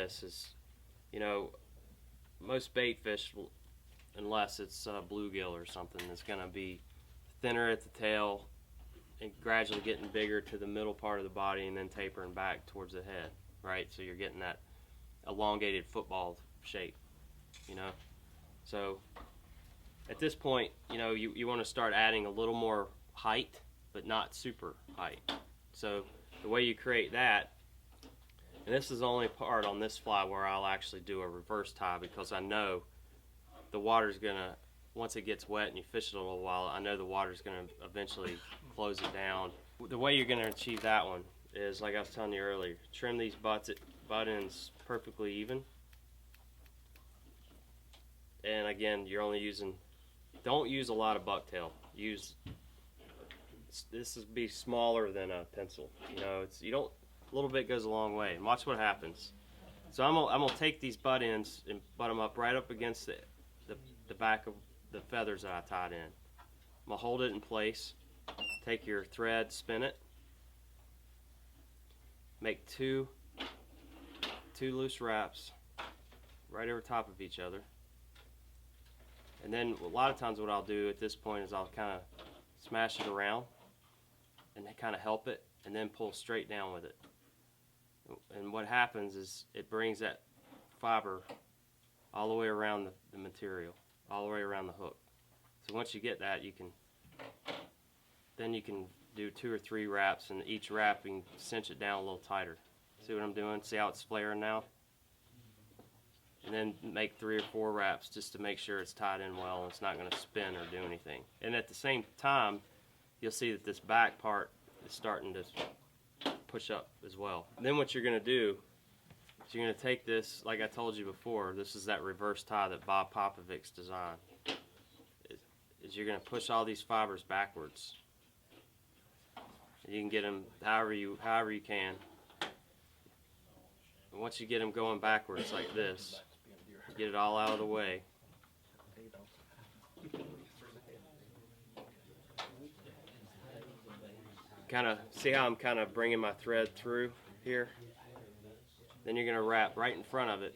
this is, you know, most bait fish, unless it's bluegill or something, is going to be thinner at the tail and gradually getting bigger to the middle part of the body and then tapering back towards the head, right? So you're getting that elongated football shape, you know. So at this point, you know, you want to start adding a little more height, but not super height. So the way you create that, and this is the only part on this fly where I'll actually do a reverse tie, because I know the water's gonna, once it gets wet and you fish it a little while, I know the water's gonna eventually close it down. The way you're gonna achieve that one is, like I was telling you earlier, trim these butt ends perfectly even. And again, you're only using, don't use a lot of bucktail. This is be smaller than a pencil. You know, a little bit goes a long way. And watch what happens. So I'm gonna take these butt ends and butt them up right up against the back of the feathers that I tied in. I'm gonna hold it in place. Take your thread, spin it. Make two loose wraps right over top of each other. And then a lot of times what I'll do at this point is I'll kind of smash it around and kind of help it, and then pull straight down with it. And what happens is it brings that fiber all the way around the material, all the way around the hook. So once you get that, then you can do 2 or 3 wraps, and each wrap you can cinch it down a little tighter. See what I'm doing? See how it's flaring now? And then make 3 or 4 wraps just to make sure it's tied in well and it's not going to spin or do anything. And at the same time, you'll see that this back part is starting to push up as well. And then what you're going to do is you're going to take this, like I told you before, this is that reverse tie that Bob Popovic's designed. Is you're going to push all these fibers backwards. And you can get them however you can. And once you get them going backwards like this, get it all out of the way. Kind of see how I'm kind of bringing my thread through here. Then you're going to wrap right in front of it,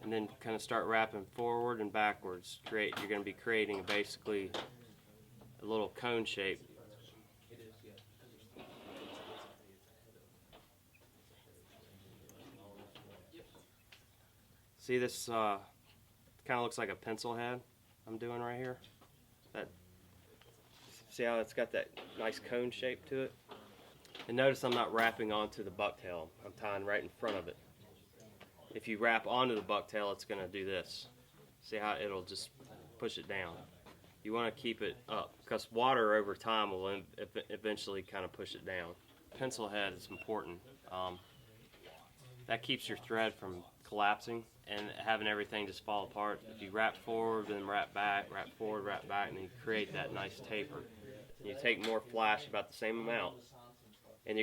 and then kind of start wrapping forward and backwards. You're going to be creating basically a little cone shape. See this kind of looks like a pencil head I'm doing right here. See how it's got that nice cone shape to it? And notice I'm not wrapping onto the bucktail. I'm tying right in front of it. If you wrap onto the bucktail, it's going to do this. See how it'll just push it down. You want to keep it up, because water over time will eventually kind of push it down. Pencil head is important. That keeps your thread from collapsing and having everything just fall apart. If you wrap forward, then wrap back, wrap forward, wrap back, and then you create that nice taper. And you take more flash, about the same amount, and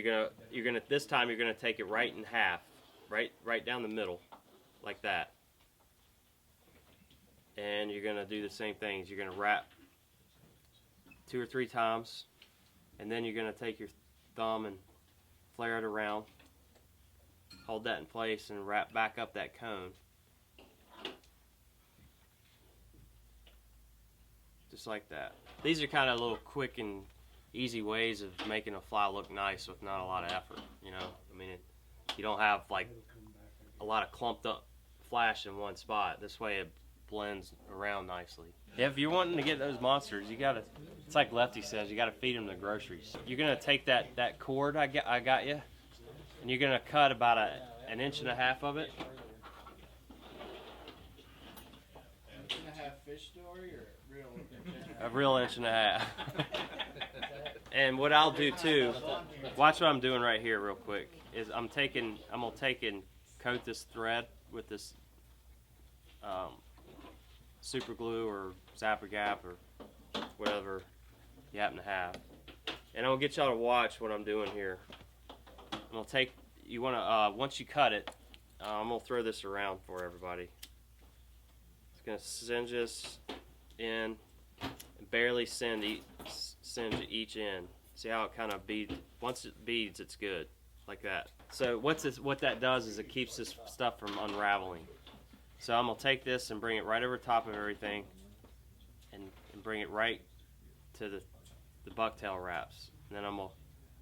this time you're gonna take it right in half, right down the middle, like that. And you're gonna do the same things. You're gonna wrap 2 or 3 times, and then you're gonna take your thumb and flare it around. Hold that in place and wrap back up that cone. Just like that. These are kind of little quick and easy ways of making a fly look nice with not a lot of effort, you know. I mean, you don't have like a lot of clumped up flash in one spot. This way it blends around nicely. If you're wanting to get those monsters, you gotta, it's like Lefty says, you gotta feed them the groceries. You're gonna take that cord I got you, and you're gonna cut about an inch and a half of it. Inch and a half fish story or real inch and a half? A real inch and a half. And what I'll do too, watch what I'm doing right here real quick, is I'm gonna take and coat this thread with this super glue or Zapper Gap or whatever you happen to have. And I'll get y'all to watch what I'm doing here. I'm gonna take, you wanna, once you cut it, I'm gonna throw this around for everybody. It's gonna singe this in and barely singe each end. See how it kind of beads? Once it beads, it's good. like that. So what that does is it keeps this stuff from unraveling. So I'm gonna take this and bring it right over top of everything, and bring it right to the bucktail wraps. And then I'm gonna,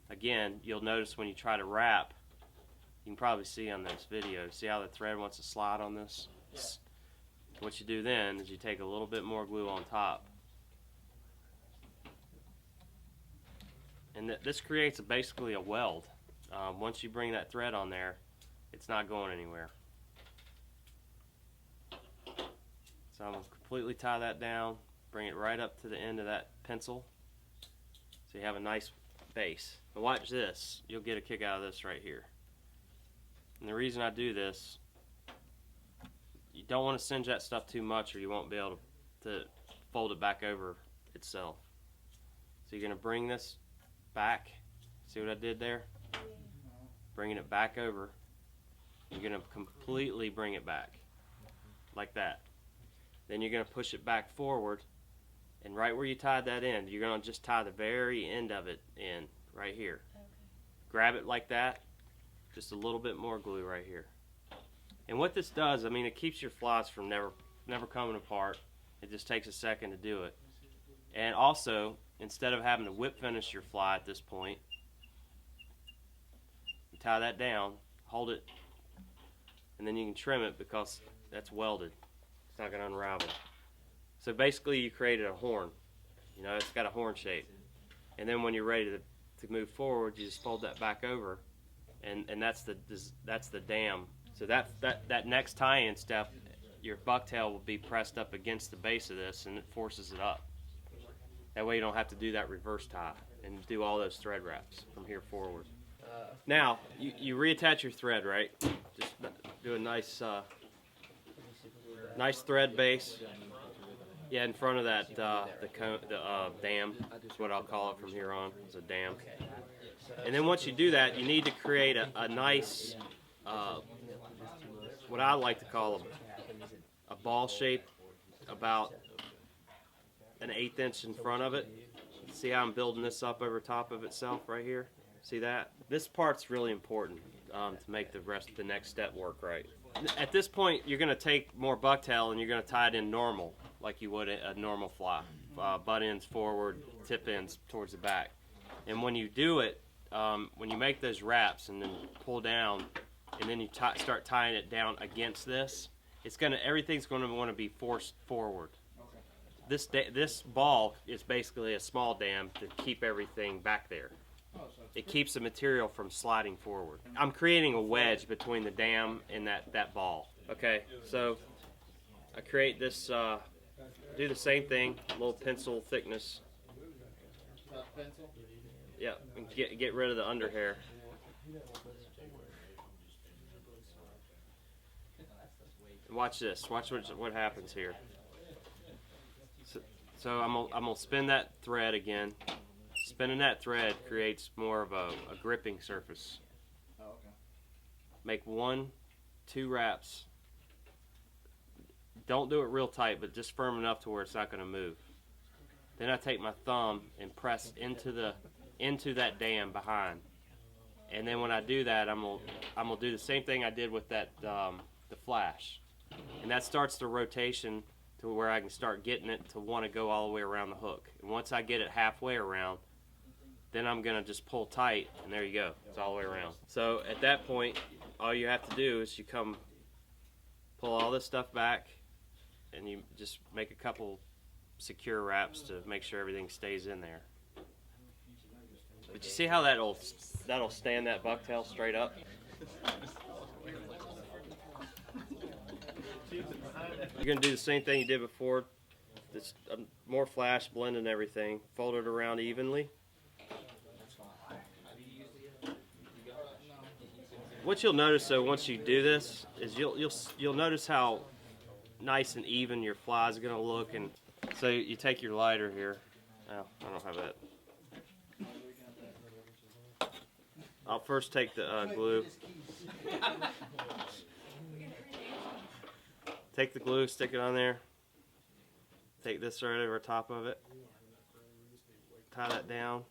again, you'll notice when you try to wrap, you can probably see on this video, see how the thread wants to slide on this? What you do then is you take a little bit more glue on top. And this creates basically a weld. Once you bring that thread on there, it's not going anywhere. So I'm going to completely tie that down, bring it right up to the end of that pencil, so you have a nice base. But watch this, you'll get a kick out of this right here. And the reason I do this, you don't want to singe that stuff too much or you won't be able to fold it back over itself. So you're going to bring this back, see what I did there? Bringing it back over. You're going to completely bring it back, like that. Then you're going to push it back forward, and right where you tied that in, you're going to just tie the very end of it in, right here. Okay. Grab it like that, just a little bit more glue right here. And what this does, I mean, it keeps your flies from never coming apart. It just takes a second to do it. And also, instead of having to whip finish your fly at this point, you tie that down, hold it, and then you can trim it because that's welded. It's not going to unravel. So basically you created a horn. You know, it's got a horn shape. And then when you're ready to move forward, you just fold that back over, and that's the dam. So that next tie-in step, your bucktail will be pressed up against the base of this, and it forces it up. That way you don't have to do that reverse tie and do all those thread wraps from here forward. Now, you reattach your thread, right? Just do a nice nice thread base. Yeah, in front of that, the dam is what I'll call it from here on. It's a dam. And then once you do that, you need to create a nice, what I like to call a ball shape, about an 1/8 inch in front of it. See how I'm building this up over top of itself right here? See that? This part's really important to make the next step work right. At this point, you're going to take more bucktail and you're going to tie it in normal, like you would a normal fly. Butt ends forward, tip ends towards the back. And when you do it, when you make those wraps and then pull down, and then you start tying it down against this, everything's going to want to be forced forward. This ball is basically a small dam to keep everything back there. It keeps the material from sliding forward. I'm creating a wedge between the dam and that ball. Okay, so I create this, do the same thing, a little pencil thickness. Pencil? Yeah, and get rid of the underhair. And watch this. Watch what happens here. So I'm gonna spin that thread again. Spinning that thread creates more of a gripping surface. Oh, okay. Make 1-2 wraps. Don't do it real tight, but just firm enough to where it's not going to move. Then I take my thumb and press into that dam behind. And then when I do that, I'm gonna do the same thing I did with that the flash, and that starts the rotation to where I can start getting it to want to go all the way around the hook. And once I get it halfway around, then I'm going to just pull tight, and there you go. It's all the way around. So at that point, all you have to do is you come pull all this stuff back, and you just make a couple secure wraps to make sure everything stays in there. But you see how that'll stand that bucktail straight up? You're going to do the same thing you did before. This more flash, blending everything. Fold it around evenly. What you'll notice though, once you do this, is you'll notice how nice and even your fly is going to look. And so you take your lighter here. Oh, I don't have that. I'll first take the glue. Take the glue, stick it on there. Take this right over top of it. Tie that down.